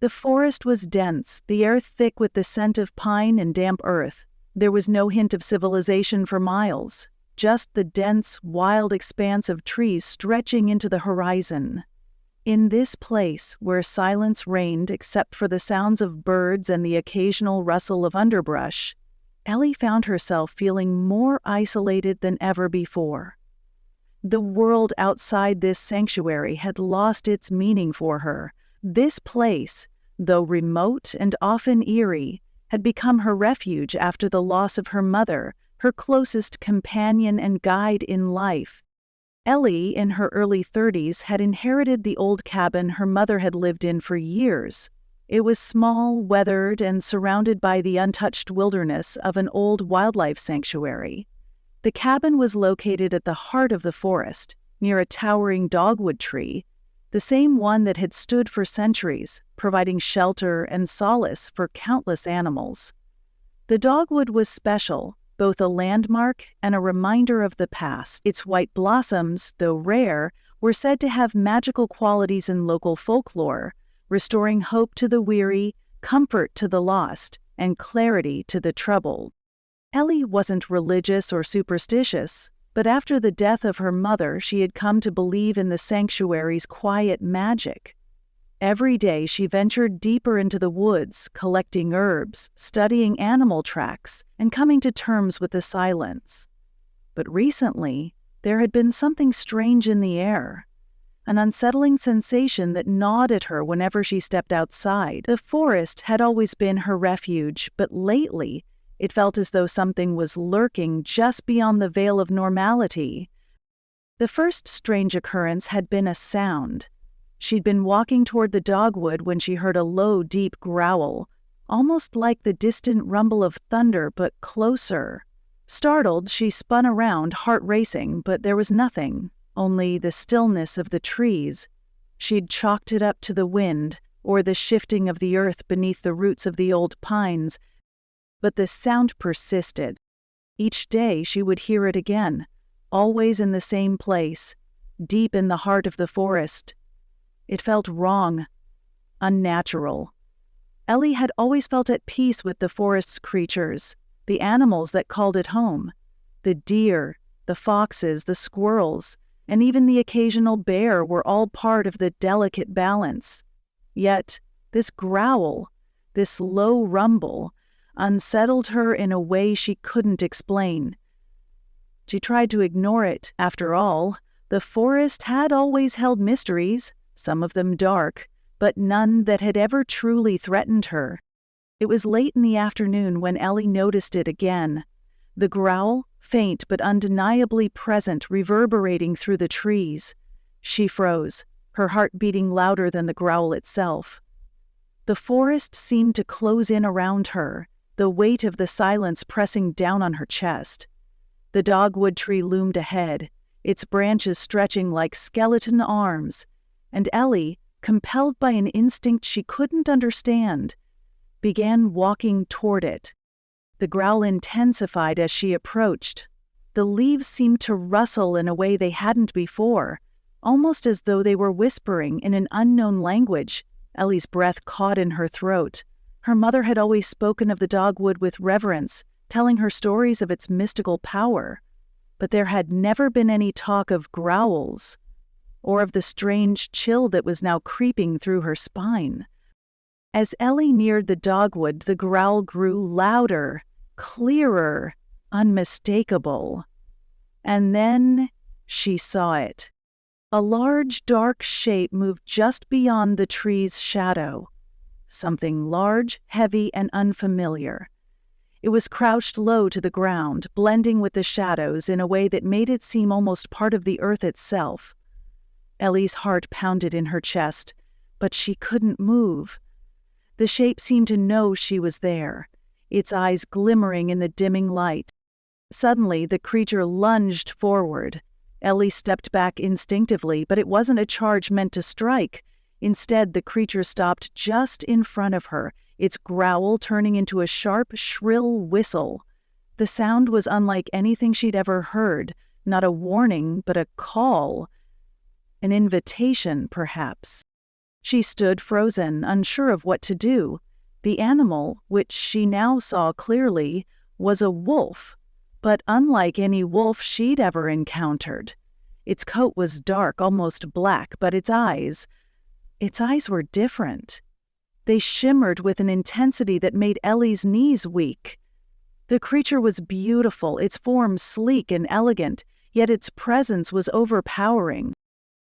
The forest was dense, the air thick with the scent of pine and damp earth. There was no hint of civilization for miles, just the dense, wild expanse of trees stretching into the horizon. In this place, where silence reigned except for the sounds of birds and the occasional rustle of underbrush, Ellie found herself feeling more isolated than ever before. The world outside this sanctuary had lost its meaning for her. This place, though remote and often eerie, had become her refuge after the loss of her mother, her closest companion and guide in life. Ellie, in her early 30s, had inherited the old cabin her mother had lived in for years. It was small, weathered, and surrounded by the untouched wilderness of an old wildlife sanctuary. The cabin was located at the heart of the forest, near a towering dogwood tree, the same one that had stood for centuries, providing shelter and solace for countless animals. The dogwood was special, both a landmark and a reminder of the past. Its white blossoms, though rare, were said to have magical qualities in local folklore, restoring hope to the weary, comfort to the lost, and clarity to the troubled. Ellie wasn't religious or superstitious, but after the death of her mother, she had come to believe in the sanctuary's quiet magic. Every day she ventured deeper into the woods, collecting herbs, studying animal tracks, and coming to terms with the silence. But recently, there had been something strange in the air, an unsettling sensation that gnawed at her whenever she stepped outside. The forest had always been her refuge, but lately, it felt as though something was lurking just beyond the veil of normality. The first strange occurrence had been a sound. She'd been walking toward the dogwood when she heard a low, deep growl, almost like the distant rumble of thunder, but closer. Startled, she spun around, heart racing, but there was nothing, only the stillness of the trees. She'd chalked it up to the wind, or the shifting of the earth beneath the roots of the old pines, but the sound persisted. Each day she would hear it again, always in the same place, deep in the heart of the forest. It felt wrong, unnatural. Ellie had always felt at peace with the forest's creatures, the animals that called it home, the deer, the foxes, the squirrels, and even the occasional bear were all part of the delicate balance. Yet, this growl, this low rumble, unsettled her in a way she couldn't explain. She tried to ignore it. After all, the forest had always held mysteries, some of them dark, but none that had ever truly threatened her. It was late in the afternoon when Ellie noticed it again. The growl, faint but undeniably present, reverberating through the trees. She froze, her heart beating louder than the growl itself. The forest seemed to close in around her, the weight of the silence pressing down on her chest. The dogwood tree loomed ahead, its branches stretching like skeleton arms, and Ellie, compelled by an instinct she couldn't understand, began walking toward it. The growl intensified as she approached. The leaves seemed to rustle in a way they hadn't before, almost as though they were whispering in an unknown language. Ellie's breath caught in her throat. Her mother had always spoken of the dogwood with reverence, telling her stories of its mystical power. But there had never been any talk of growls, or of the strange chill that was now creeping through her spine. As Ellie neared the dogwood, the growl grew louder, clearer, unmistakable. And then she saw it. A large, dark shape moved just beyond the tree's shadow. Something large, heavy, and unfamiliar. It was crouched low to the ground, blending with the shadows in a way that made it seem almost part of the earth itself. Ellie's heart pounded in her chest, but she couldn't move. The shape seemed to know she was there, its eyes glimmering in the dimming light. Suddenly, the creature lunged forward. Ellie stepped back instinctively, but it wasn't a charge meant to strike. Instead, the creature stopped just in front of her, its growl turning into a sharp, shrill whistle. The sound was unlike anything she'd ever heard, not a warning, but a call. An invitation, perhaps. She stood frozen, unsure of what to do. The animal, which she now saw clearly, was a wolf, but unlike any wolf she'd ever encountered. Its coat was dark, almost black, but its eyes were different. They shimmered with an intensity that made Ellie's knees weak. The creature was beautiful, its form sleek and elegant, yet its presence was overpowering.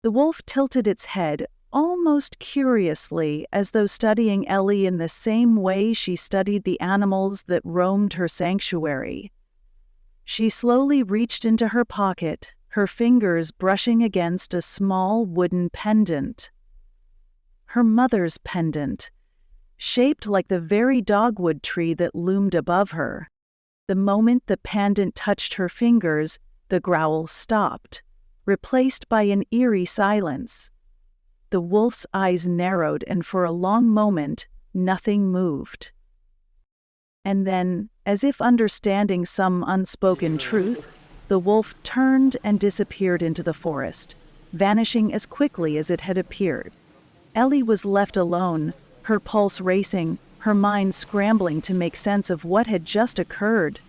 The wolf tilted its head, almost curiously, as though studying Ellie in the same way she studied the animals that roamed her sanctuary. She slowly reached into her pocket, her fingers brushing against a small wooden pendant. Her mother's pendant, shaped like the very dogwood tree that loomed above her. The moment the pendant touched her fingers, the growl stopped, replaced by an eerie silence. The wolf's eyes narrowed, and for a long moment, nothing moved. And then, as if understanding some unspoken truth, the wolf turned and disappeared into the forest, vanishing as quickly as it had appeared. Ellie was left alone, her pulse racing, her mind scrambling to make sense of what had just occurred.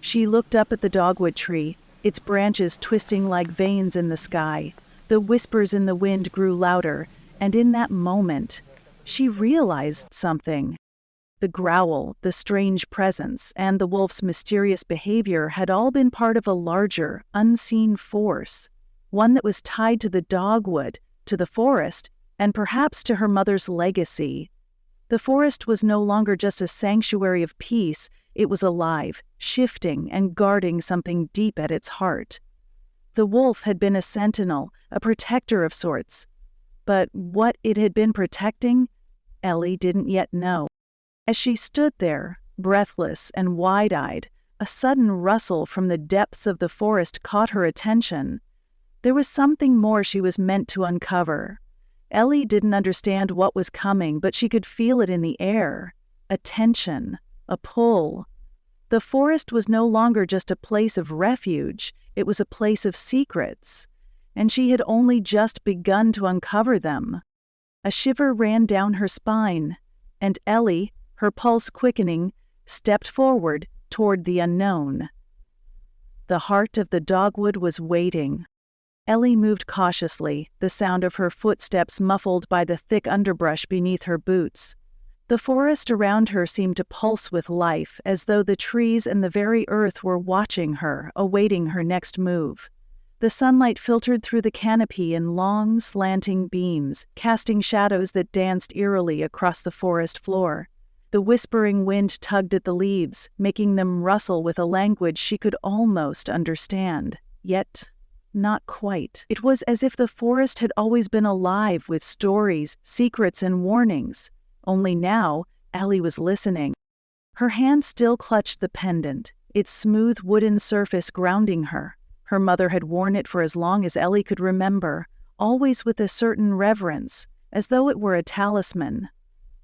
She looked up at the dogwood tree, its branches twisting like veins in the sky. The whispers in the wind grew louder, and in that moment, she realized something. The growl, the strange presence, and the wolf's mysterious behavior had all been part of a larger, unseen force, one that was tied to the dogwood, to the forest, and perhaps to her mother's legacy. The forest was no longer just a sanctuary of peace, it was alive, shifting, and guarding something deep at its heart. The wolf had been a sentinel, a protector of sorts. But what it had been protecting, Ellie didn't yet know. As she stood there, breathless and wide-eyed, a sudden rustle from the depths of the forest caught her attention. There was something more she was meant to uncover. Ellie didn't understand what was coming, but she could feel it in the air. A tension, a pull. The forest was no longer just a place of refuge, it was a place of secrets, and she had only just begun to uncover them. A shiver ran down her spine, and Ellie, her pulse quickening, stepped forward toward the unknown. The heart of the dogwood was waiting. Ellie moved cautiously, the sound of her footsteps muffled by the thick underbrush beneath her boots. The forest around her seemed to pulse with life, as though the trees and the very earth were watching her, awaiting her next move. The sunlight filtered through the canopy in long, slanting beams, casting shadows that danced eerily across the forest floor. The whispering wind tugged at the leaves, making them rustle with a language she could almost understand. Yet, not quite. It was as if the forest had always been alive with stories, secrets, and warnings. Only now, Ellie was listening. Her hand still clutched the pendant, its smooth wooden surface grounding her. Her mother had worn it for as long as Ellie could remember, always with a certain reverence, as though it were a talisman.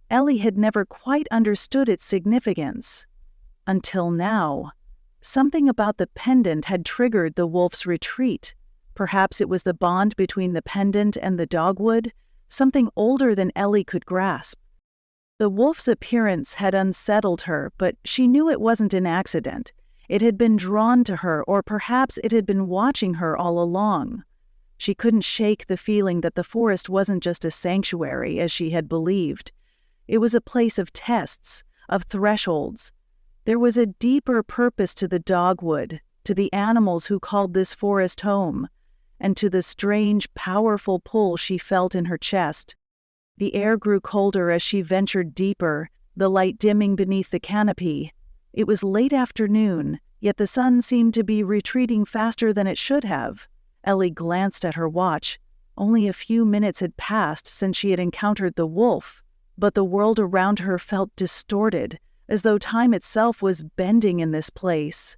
Ellie had never quite understood its significance. Until now. Something about the pendant had triggered the wolf's retreat. Perhaps it was the bond between the pendant and the dogwood, something older than Ellie could grasp. The wolf's appearance had unsettled her, but she knew it wasn't an accident. It had been drawn to her, or perhaps it had been watching her all along. She couldn't shake the feeling that the forest wasn't just a sanctuary, as she had believed. It was a place of tests, of thresholds. There was a deeper purpose to the dogwood, to the animals who called this forest home, and to the strange, powerful pull she felt in her chest. The air grew colder as she ventured deeper, the light dimming beneath the canopy. It was late afternoon, yet the sun seemed to be retreating faster than it should have. Ellie glanced at her watch. Only a few minutes had passed since she had encountered the wolf, but the world around her felt distorted, as though time itself was bending in this place.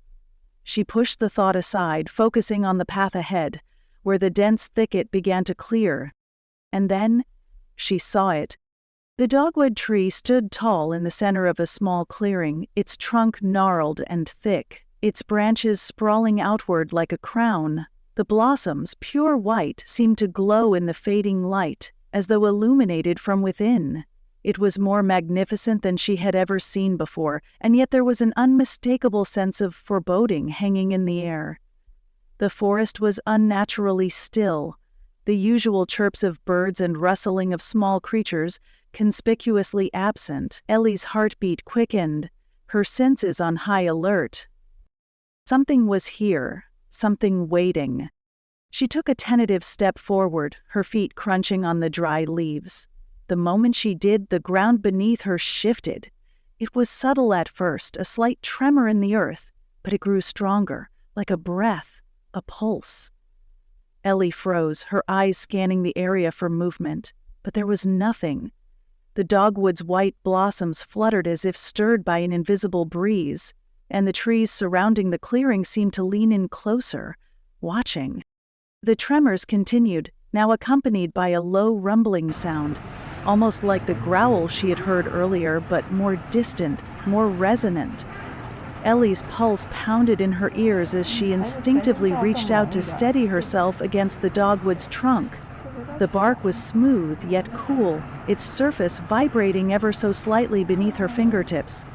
She pushed the thought aside, focusing on the path ahead, where the dense thicket began to clear. And then she saw it. The dogwood tree stood tall in the center of a small clearing, its trunk gnarled and thick, its branches sprawling outward like a crown. The blossoms, pure white, seemed to glow in the fading light, as though illuminated from within. It was more magnificent than she had ever seen before, and yet there was an unmistakable sense of foreboding hanging in the air. The forest was unnaturally still, the usual chirps of birds and rustling of small creatures conspicuously absent. Ellie's heartbeat quickened, her senses on high alert. Something was here, something waiting. She took a tentative step forward, her feet crunching on the dry leaves. The moment she did, the ground beneath her shifted. It was subtle at first, a slight tremor in the earth, but it grew stronger, like a breath, a pulse. Ellie froze, her eyes scanning the area for movement, but there was nothing. The dogwood's white blossoms fluttered as if stirred by an invisible breeze, and the trees surrounding the clearing seemed to lean in closer, watching. The tremors continued, now accompanied by a low rumbling sound, almost like the growl she had heard earlier, but more distant, more resonant. Ellie's pulse pounded in her ears as she instinctively reached out to steady herself against the dogwood's trunk. The bark was smooth yet cool, its surface vibrating ever so slightly beneath her fingertips.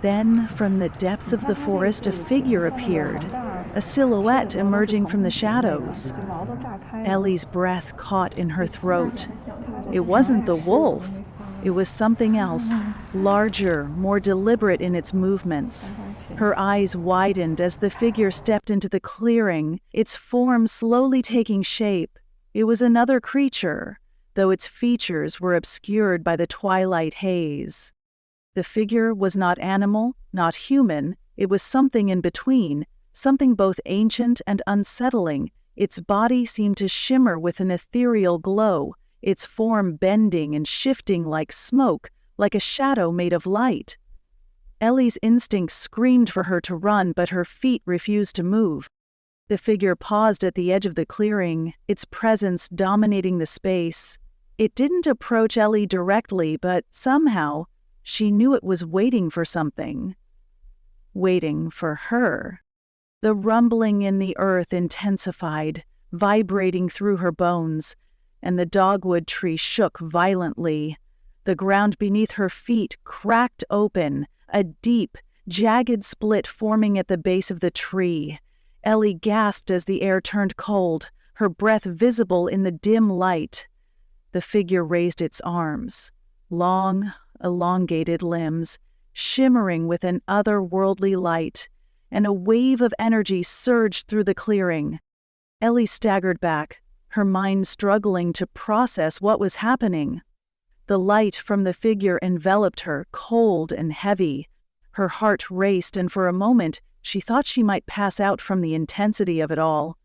Then, from the depths of the forest, a figure appeared, a silhouette emerging from the shadows. Ellie's breath caught in her throat. It wasn't the wolf. It was something else, larger, more deliberate in its movements. Her eyes widened as the figure stepped into the clearing, its form slowly taking shape. It was another creature, though its features were obscured by the twilight haze. The figure was not animal, not human. It was something in between, something both ancient and unsettling. Its body seemed to shimmer with an ethereal glow, its form bending and shifting like smoke, like a shadow made of light. Ellie's instincts screamed for her to run, but her feet refused to move. The figure paused at the edge of the clearing, its presence dominating the space. It didn't approach Ellie directly, but somehow she knew it was waiting for something. Waiting for her. The rumbling in the earth intensified, vibrating through her bones, and the dogwood tree shook violently. The ground beneath her feet cracked open, a deep, jagged split forming at the base of the tree. Ellie gasped as the air turned cold, her breath visible in the dim light. The figure raised its arms, long, elongated limbs, shimmering with an otherworldly light, and a wave of energy surged through the clearing. Ellie staggered back, her mind struggling to process what was happening. The light from the figure enveloped her, cold and heavy. Her heart raced, and for a moment she thought she might pass out from the intensity of it all.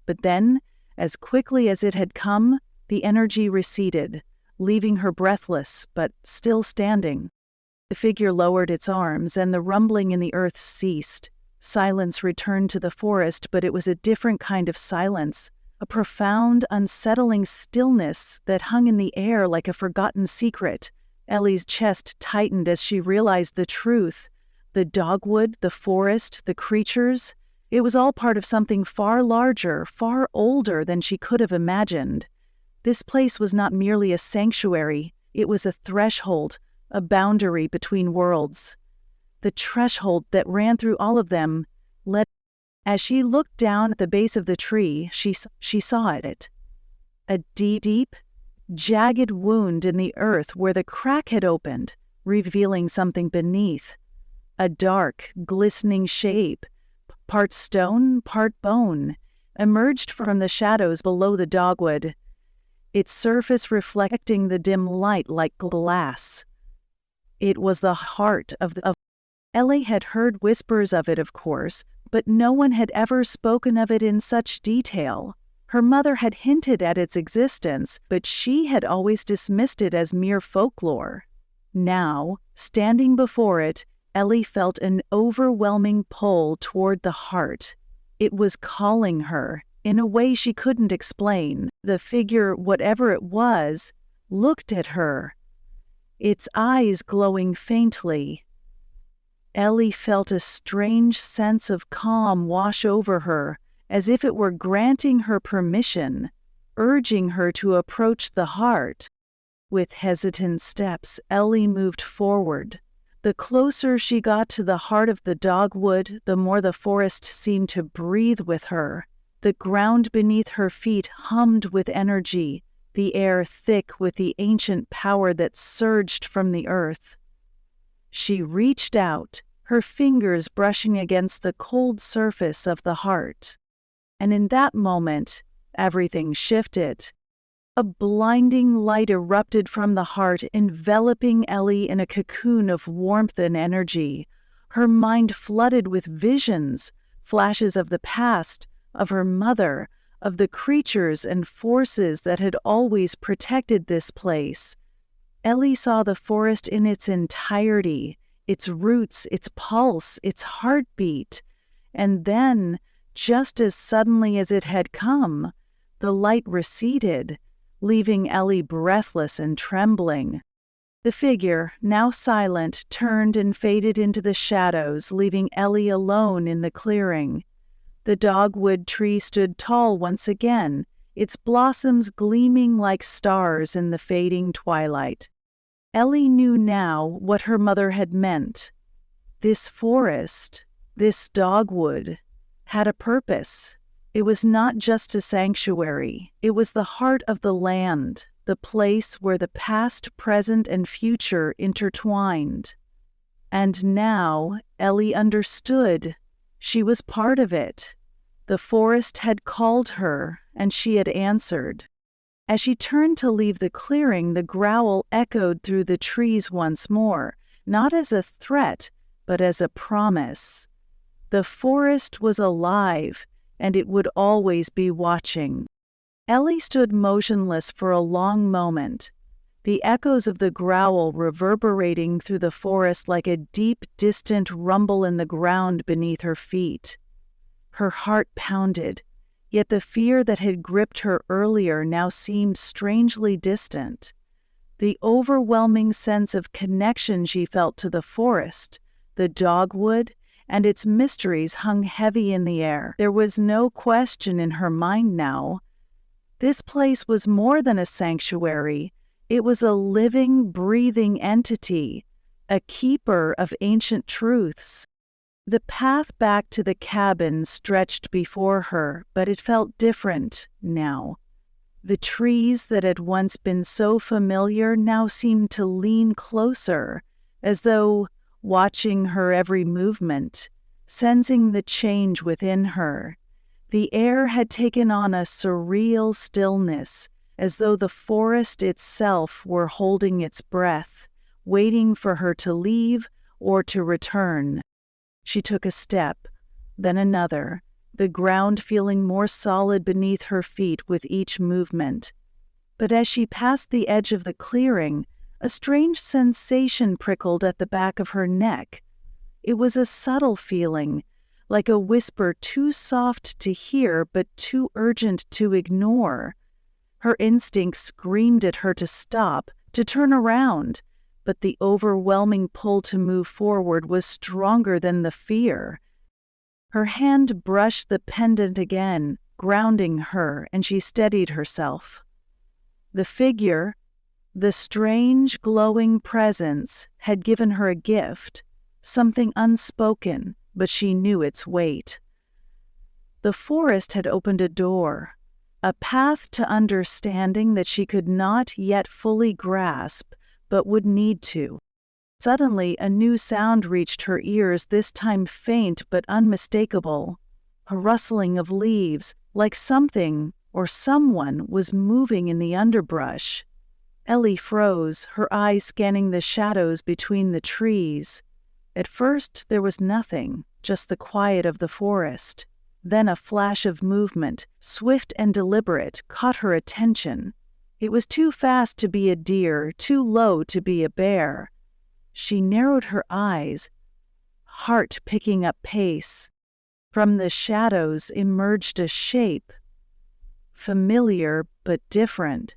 But then, as quickly as it had come, the energy receded, leaving her breathless, but still standing. The figure lowered its arms, and the rumbling in the earth ceased. Silence returned to the forest, but it was a different kind of silence, a profound, unsettling stillness that hung in the air like a forgotten secret. Ellie's chest tightened as she realized the truth. The dogwood, the forest, the creatures, it was all part of something far larger, far older than she could have imagined. This place was not merely a sanctuary, it was a threshold, a boundary between worlds. The threshold that ran through all of them led. As she looked down at the base of the tree, she saw it. A deep, jagged wound in the earth where the crack had opened, revealing something beneath. A dark, glistening shape, part stone, part bone, emerged from the shadows below the dogwood, its surface reflecting the dim light like glass. It was the heart of Ellie had heard whispers of it, of course, but no one had ever spoken of it in such detail. Her mother had hinted at its existence, but she had always dismissed it as mere folklore. Now, standing before it, Ellie felt an overwhelming pull toward the heart. It was calling her, in a way she couldn't explain. The figure, whatever it was, looked at her, its eyes glowing faintly. Ellie felt a strange sense of calm wash over her, as if it were granting her permission. urging her to approach the heart. With hesitant steps, Ellie moved forward. The closer she got to the heart of the dogwood, the more the forest seemed to breathe with her. The ground beneath her feet hummed with energy, the air thick with the ancient power that surged from the earth. She reached out, her fingers brushing against the cold surface of the heart. And in that moment, everything shifted. A blinding light erupted from the heart, enveloping Ellie in a cocoon of warmth and energy. Her mind flooded with visions, flashes of the past, of her mother, of the creatures and forces that had always protected this place. Ellie saw the forest in its entirety, its roots, its pulse, its heartbeat. And then, just as suddenly as it had come, the light receded, leaving Ellie breathless and trembling. The figure, now silent, turned and faded into the shadows, leaving Ellie alone in the clearing. The dogwood tree stood tall once again, its blossoms gleaming like stars in the fading twilight. Ellie knew now what her mother had meant. This forest, this dogwood, had a purpose. It was not just a sanctuary. It was the heart of the land, the place where the past, present, and future intertwined. And now Ellie understood. She was part of it. The forest had called her, and she had answered. As she turned to leave the clearing, the growl echoed through the trees once more, not as a threat, but as a promise. The forest was alive, and it would always be watching. Ellie stood motionless for a long moment, the echoes of the growl reverberating through the forest like a deep, distant rumble in the ground beneath her feet. Her heart pounded, yet the fear that had gripped her earlier now seemed strangely distant. The overwhelming sense of connection she felt to the forest, the dogwood, and its mysteries hung heavy in the air. There was no question in her mind now. This place was more than a sanctuary. It was a living, breathing entity, a keeper of ancient truths. The path back to the cabin stretched before her, but it felt different now. The trees that had once been so familiar now seemed to lean closer, as though watching her every movement, sensing the change within her. The air had taken on a surreal stillness, as though the forest itself were holding its breath, waiting for her to leave or to return. She took a step, then another, the ground feeling more solid beneath her feet with each movement. But as she passed the edge of the clearing, a strange sensation prickled at the back of her neck. It was a subtle feeling, like a whisper too soft to hear but too urgent to ignore. Her instincts screamed at her to stop, to turn around, but the overwhelming pull to move forward was stronger than the fear. Her hand brushed the pendant again, grounding her, and she steadied herself. The figure, the strange, glowing presence, had given her a gift, something unspoken, but she knew its weight. The forest had opened a door, a path to understanding that she could not yet fully grasp, but would need to. Suddenly, a new sound reached her ears, this time faint but unmistakable, a rustling of leaves, like something or someone was moving in the underbrush. Ellie froze, her eyes scanning the shadows between the trees. At first, there was nothing, just the quiet of the forest. Then a flash of movement, swift and deliberate, caught her attention. It was too fast to be a deer, too low to be a bear. She narrowed her eyes, heart picking up pace. From the shadows emerged a shape, familiar but different.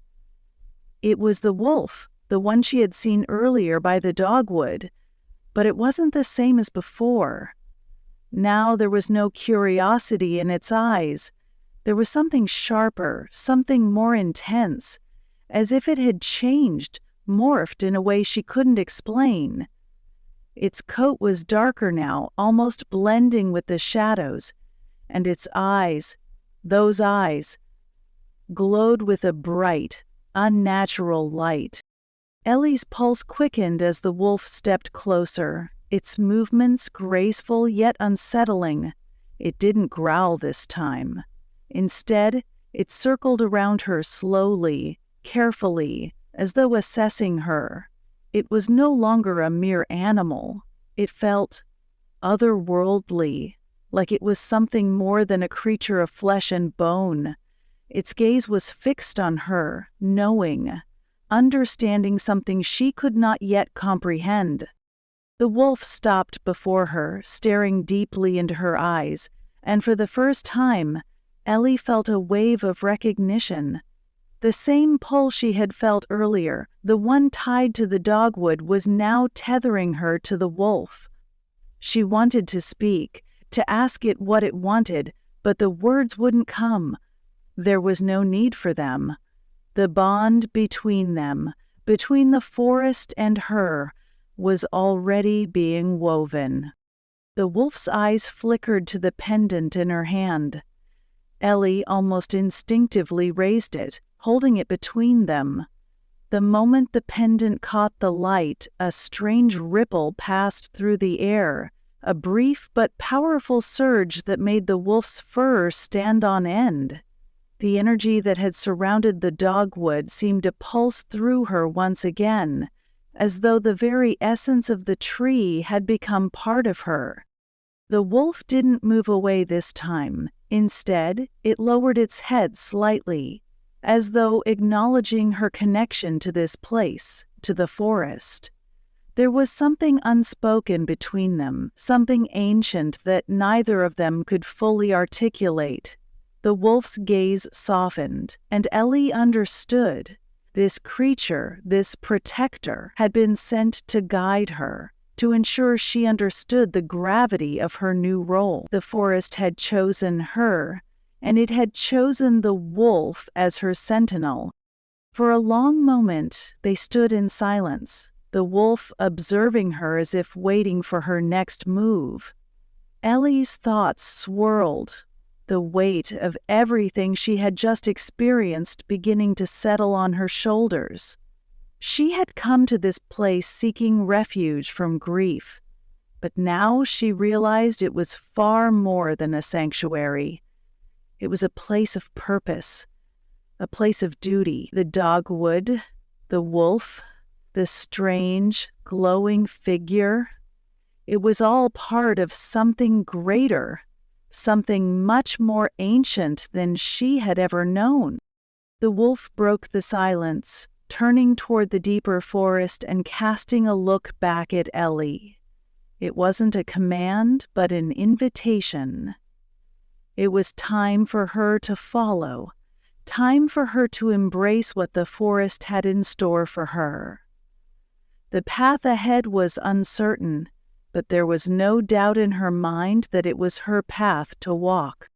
It was the wolf, the one she had seen earlier by the dogwood, but it wasn't the same as before. Now there was no curiosity in its eyes, There was something sharper, something more intense, as if it had changed, morphed in a way she couldn't explain. Its coat was darker now, almost blending with the shadows, and its eyes, those eyes, glowed with a bright, unnatural light. Ellie's pulse quickened as the wolf stepped closer, its movements graceful yet unsettling. It didn't growl this time. Instead, it circled around her slowly, carefully, as though assessing her. It was no longer a mere animal. It felt otherworldly, like it was something more than a creature of flesh and bone. Its gaze was fixed on her, knowing, understanding something she could not yet comprehend. The wolf stopped before her, staring deeply into her eyes, and for the first time, Ellie felt a wave of recognition. The same pull she had felt earlier, the one tied to the dogwood, was now tethering her to the wolf. She wanted to speak, to ask it what it wanted, but the words wouldn't come. There was no need for them. The bond between them, between the forest and her, was already being woven. The wolf's eyes flickered to the pendant in her hand. Ellie almost instinctively raised it, holding it between them. The moment the pendant caught the light, a strange ripple passed through the air, a brief but powerful surge that made the wolf's fur stand on end. The energy that had surrounded the dogwood seemed to pulse through her once again, as though the very essence of the tree had become part of her. The wolf didn't move away this time. Instead, it lowered its head slightly, as though acknowledging her connection to this place, to the forest. There was something unspoken between them, something ancient that neither of them could fully articulate. The wolf's gaze softened, and Ellie understood. This creature, this protector, had been sent to guide her, to ensure she understood the gravity of her new role. The forest had chosen her, and it had chosen the wolf as her sentinel. For a long moment, they stood in silence, the wolf observing her as if waiting for her next move. Ellie's thoughts swirled, the weight of everything she had just experienced beginning to settle on her shoulders. She had come to this place seeking refuge from grief, but now she realized it was far more than a sanctuary. It was a place of purpose, a place of duty. The dogwood, the wolf, the strange, glowing figure. It was all part of something greater, something much more ancient than she had ever known. The wolf broke the silence, turning toward the deeper forest and casting a look back at Ellie. It wasn't a command, but an invitation. It was time for her to follow, time for her to embrace what the forest had in store for her. The path ahead was uncertain, but there was no doubt in her mind that it was her path to walk.